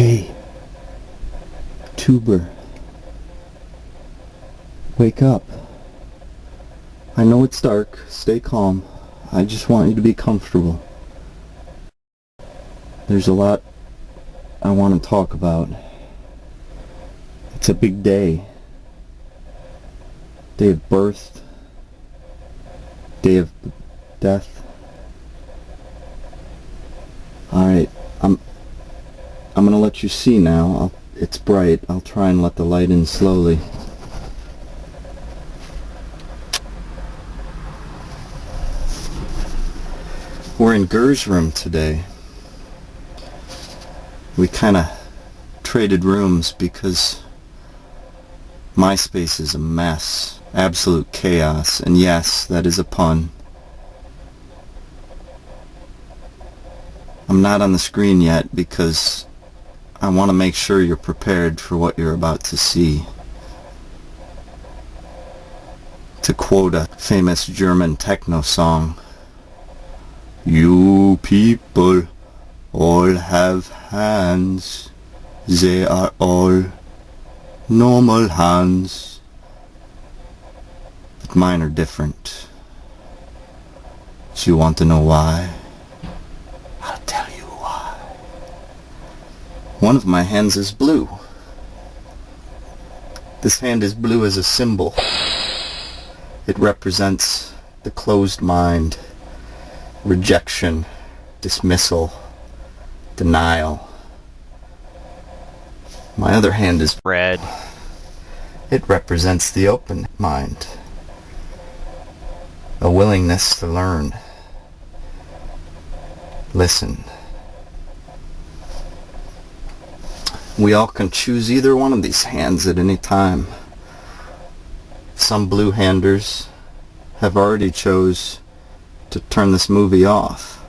Hey, tuber, wake up. I know it's dark, stay calm. I just want you to be comfortable. There's a lot I want to talk about. It's a big day. Day of birth. Day of death. Alright, I'm gonna let you see now. It's bright. I'll try and let the light in slowly. We're in Gur's room today. We kinda traded rooms because my space is a mess. Absolute chaos. And yes, that is a pun. I'm not on the screen yet because I want to make sure you're prepared for what you're about to see. To quote a famous German techno song, "You people all have hands. They are all normal hands. But mine are different. So you want to know why? I'll tell you why. One of my hands is blue. This hand is blue as a symbol. It represents the closed mind, rejection, dismissal, denial. My other hand is red. It represents the open mind, a willingness to learn, listen. We all can choose either one of these hands at any time. Some blue-handers have already chose to turn this movie off,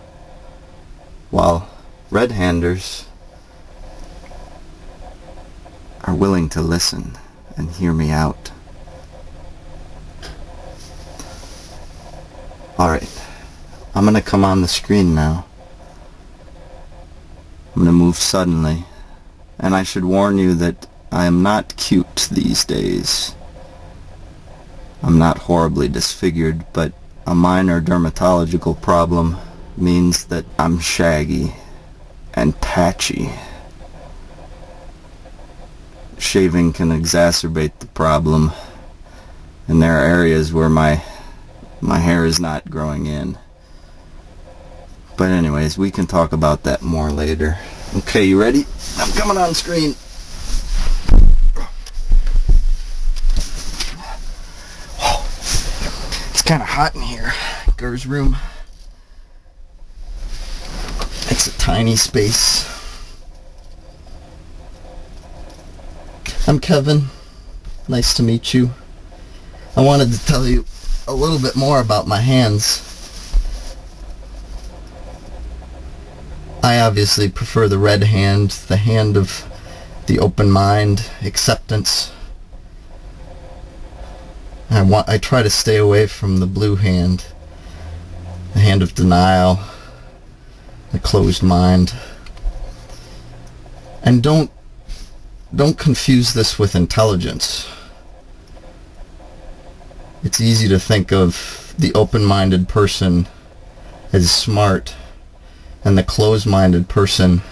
while red-handers are willing to listen and hear me out. Alright, I'm gonna come on the screen now. I'm gonna move suddenly, and I should warn you that I am not cute these days. I'm not horribly disfigured, but a minor dermatological problem means that I'm shaggy and patchy. Shaving can exacerbate the problem, and there are areas where my hair is not growing in. But anyways, we can talk about that more later. Okay, you ready? I'm coming on screen. Whoa. It's kind of hot in here. Gur's room. It's a tiny space. I'm Kevin. Nice to meet you. I wanted to tell you a little bit more about my hands. I obviously prefer the red hand, the hand of the open mind, acceptance. I try to stay away from the blue hand, the hand of denial, the closed mind. And don't confuse this with intelligence. It's easy to think of the open-minded person as smart and the closed-minded person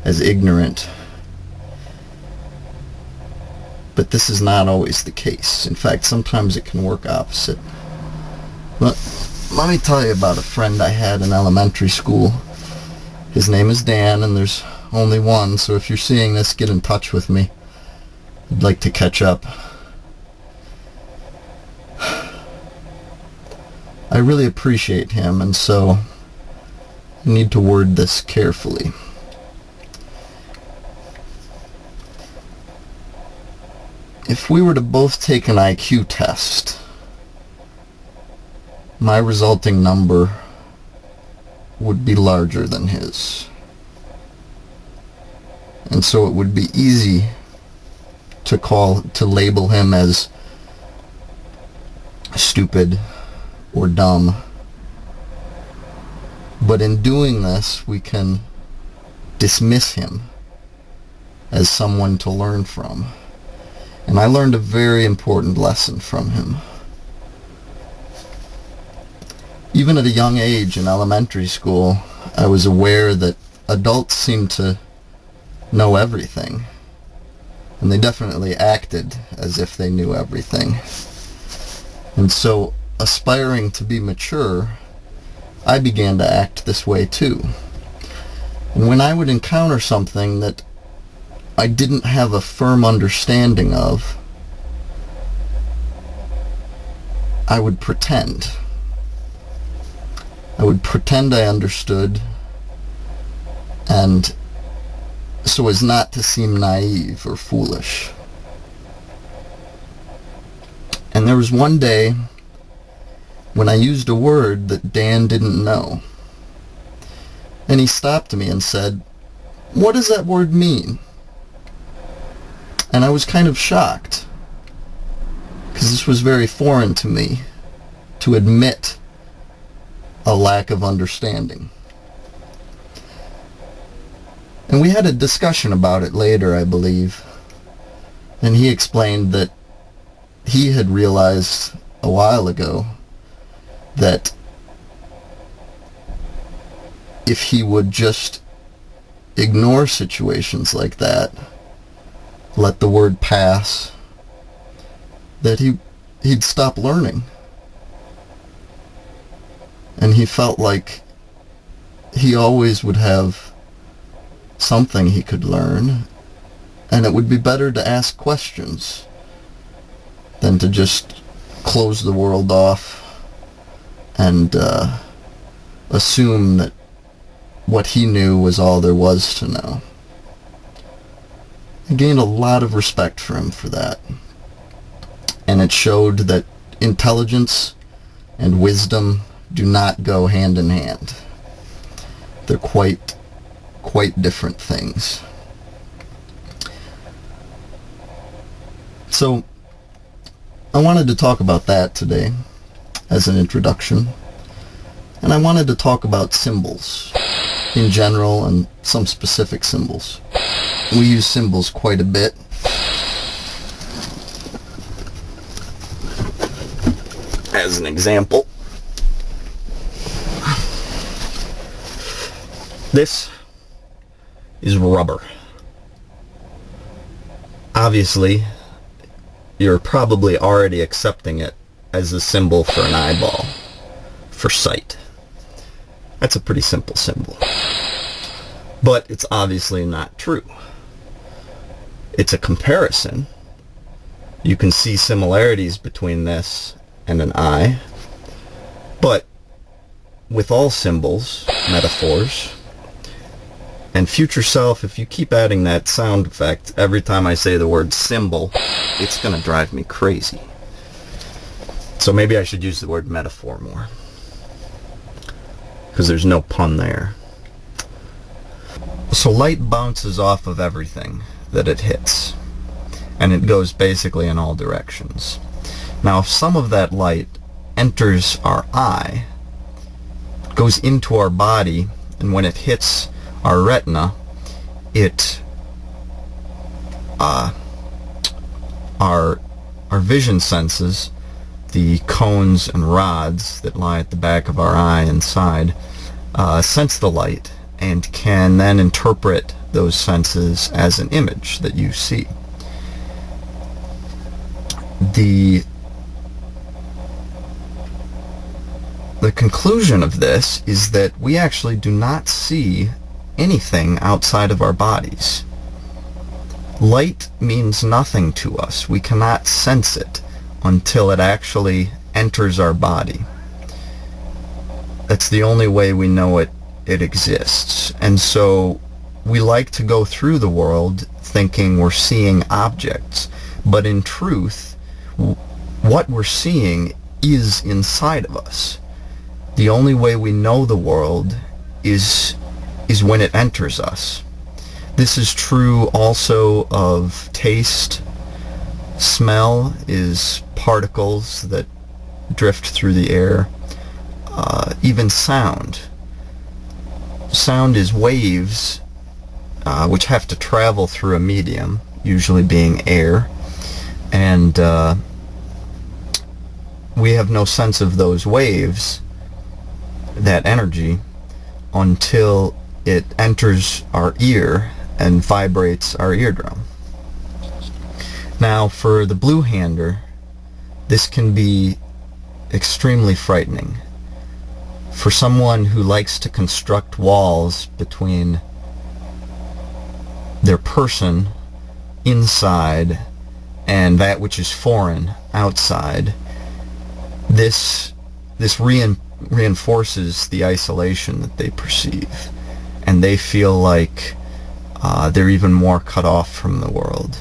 as ignorant. But this is not always the case. In fact, sometimes it can work opposite. But let me tell you about a friend I had in elementary school. His name is Dan, and there's only one, so if you're seeing this, get in touch with me. I'd like to catch up. I really appreciate him, and so I need to word this carefully. If we were to both take an IQ test, my resulting number would be larger than his. And so it would be easy to label him as stupid or dumb. But in doing this, we can dismiss him as someone to learn from. And I learned a very important lesson from him. Even at a young age in elementary school, I was aware that adults seemed to know everything. And they definitely acted as if they knew everything. And so, aspiring to be mature, I began to act this way too. And when I would encounter something that I didn't have a firm understanding of, I would pretend. I would pretend I understood, and so as not to seem naive or foolish. And there was one day when I used a word that Dan didn't know. And he stopped me and said, "What does that word mean?" And I was kind of shocked, because this was very foreign to me, to admit a lack of understanding. And we had a discussion about it later, I believe, and he explained that he had realized a while ago that if he would just ignore situations like that, let the word pass, that he'd stop learning. And he felt like he always would have something he could learn, and it would be better to ask questions than to just close the world off and assume that what he knew was all there was to know. I gained a lot of respect for him for that. And it showed that intelligence and wisdom do not go hand in hand. They're quite different things. So, I wanted to talk about that today as an introduction. And I wanted to talk about symbols in general and some specific symbols. We use symbols quite a bit. As an example, this is rubber. Obviously, you're probably already accepting it as a symbol for an eyeball, for sight. That's a pretty simple symbol. But it's obviously not true. It's a comparison. You can see similarities between this and an eye. But with all symbols, metaphors, and future self, if you keep adding that sound effect every time I say the word symbol, it's going to drive me crazy. So maybe I should use the word metaphor more, because there's no pun there. So light bounces off of everything that it hits, and it goes basically in all directions. Now, if some of that light enters our eye, goes into our body, and when it hits our retina, our vision senses, the cones and rods that lie at the back of our eye inside, sense the light and can then interpret those senses as an image that you see. The conclusion of this is that we actually do not see anything outside of our bodies. Light means nothing to us. We cannot sense it until it actually enters our body. That's the only way we know it exists. And so we like to go through the world thinking we're seeing objects, but in truth, what we're seeing is inside of us. The only way we know the world is when it enters us. This is true also of taste. Smell is particles that drift through the air. Even sound. Sound is waves which have to travel through a medium, usually being air, and we have no sense of those waves, that energy, until it enters our ear and vibrates our eardrum. Now, for the blue-hander, this can be extremely frightening. For someone who likes to construct walls between their person inside and that which is foreign outside, this reinforces the isolation that they perceive, and they feel like they're even more cut off from the world.